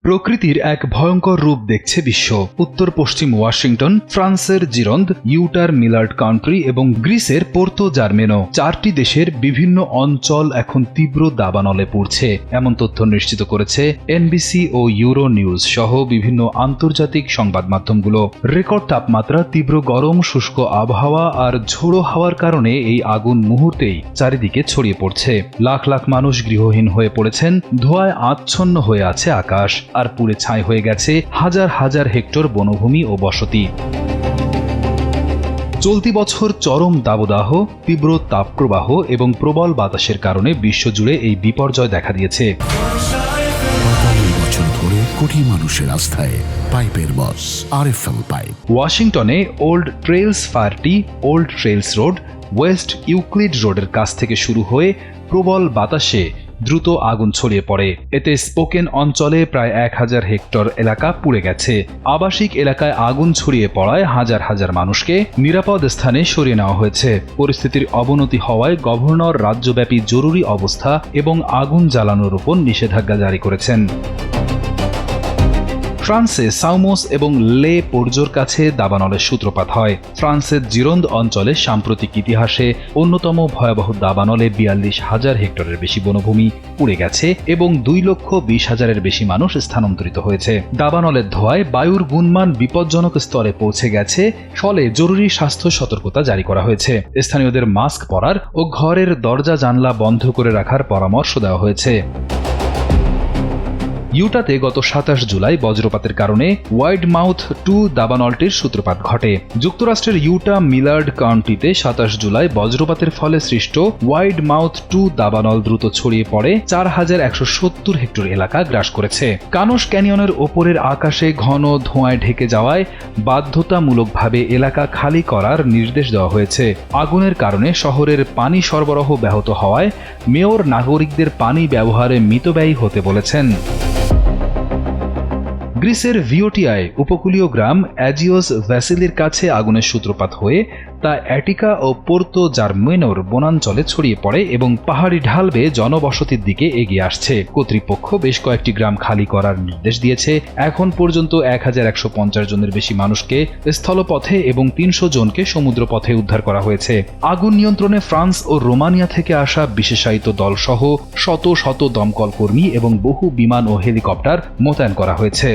প্রকৃতির এক ভয়ঙ্কর রূপ দেখছে বিশ্ব। উত্তর পশ্চিম ওয়াশিংটন, ফ্রান্সের জিরন্দ, ইউটার মিলার্ড কান্ট্রি এবং গ্রিসের পোর্তো জার্মেনো, চারটি দেশের বিভিন্ন অঞ্চল এখন তীব্র দাবানলে পড়ছে, এমন তথ্য নিশ্চিত করেছে এনবিসি ও ইউরো নিউজ সহ বিভিন্ন আন্তর্জাতিক সংবাদ মাধ্যমগুলো। রেকর্ড তাপমাত্রা, তীব্র গরম, শুষ্ক আবহাওয়া আর ঝোড়ো হাওয়ার কারণে এই আগুন মুহূর্তেই চারিদিকে ছড়িয়ে পড়ছে। লাখ লাখ মানুষ গৃহহীন হয়ে পড়েছেন, ধোঁয়ায় আচ্ছন্ন হয়ে আছে আকাশ, আর পুড়ে ছাই হয়ে গেছে হাজার হাজার হেক্টর বনভূমি ও বসতি। চলতি বছর চরম দাবদাহ, তীব্র তাপপ্রবাহ এবং প্রবল বাতাসের কারণে বিশ্বজুড়ে এই বিপর্যয় দেখা দিয়েছে। কোটি মানুষের আস্থায় পাইপের বস আরএফএল পাইপ। ওয়াশিংটনে ওল্ড ট্রেলস ফায়ারটি old trails road, west Euclid রোডের কাছ থেকে শুরু হয়ে প্রবল বাতাসে দ্রুত আগুন ছড়িয়ে পড়ে। এতে স্পোকেন অঞ্চলে প্রায় 1000 হেক্টর এলাকা পুড়ে গেছে। আবাসিক এলাকায় আগুন ছড়িয়ে পড়ায় হাজার হাজার মানুষকে নিরাপদ স্থানে সরিয়ে নেওয়া হয়েছে। পরিস্থিতির অবনতি হওয়ায় গভর্নর রাজ্যব্যাপী জরুরি অবস্থা এবং আগুন জ্বালানোর উপর নিষেধাজ্ঞা জারি করেছেন। ফ্রান্সে সাউমোস এবং লে পোর্জোর কাছে দাবানলের সূত্রপাত হয়। ফ্রান্সের জিরন্দ অঞ্চলে সাম্প্রতিক ইতিহাসে অন্যতম ভয়াবহ দাবানলে 42,000 হেক্টরের বেশি বনভূমি পুড়ে গেছে এবং 2,20,000-এর বেশি মানুষ স্থানান্তরিত হয়েছে। দাবানলের ধোঁয়ায় বায়ুর গুণমান বিপজ্জনক স্তরে পৌঁছে গেছে, ফলে জরুরি স্বাস্থ্য সতর্কতা জারি করা হয়েছে। স্থানীয়দের মাস্ক পরার ও ঘরের দরজা জানলা বন্ধ করে রাখার পরামর্শ দেওয়া হয়েছে। ইউটাতে গত 27 জুলাই বজ্রপাতের কারণে ওয়াইড মাউথ 2 দাবানলটির সূত্রপাত ঘটে। যুক্তরাষ্ট্রের ইউটা মিলার্ড কাউন্টিতে 27 জুলাই বজ্রপাতের ফলে সৃষ্ট ওয়াইড মাউথ 2 দাবানল দ্রুত ছড়িয়ে পড়ে 4170 হেক্টর এলাকা গ্রাস করেছে। কানোস ক্যানিয়নের ওপরের আকাশে ঘন ধোঁয়ায় ঢেকে যাওয়ায় বাধ্যতামূলকভাবে এলাকা খালি করার নির্দেশ দেওয়া হয়েছে। আগুনের কারণে শহরের পানি সরবরাহ ব্যাহত হওয়ায় মেয়র নাগরিকদের পানি ব্যবহারে মিতব্যয়ী হতে বলেছেন। গ্রিসের ভিওটিআই উপকূলীয় গ্রাম অ্যাজিওস ভ্যাসিলির কাছে আগুনের সূত্রপাত হয়ে তা অ্যাটিকা ও পোর্তো জার্মেনোর বনাঞ্চলে ছড়িয়ে পড়ে এবং পাহাড়ি ঢাল বেয়ে জনবসতির দিকে এগিয়ে আসছে। কর্তৃপক্ষ বেশ কয়েকটি গ্রাম খালি করার নির্দেশ দিয়েছে। এখন পর্যন্ত 1150 জনের বেশি মানুষকে স্থলপথে এবং 300 জনকে সমুদ্রপথে উদ্ধার করা হয়েছে। আগুন নিয়ন্ত্রণে ফ্রান্স ও রোমানিয়া থেকে আসা বিশেষায়িত দলসহ শত শত দমকল কর্মী এবং বহু বিমান ও হেলিকপ্টার মোতায়েন করা হয়েছে।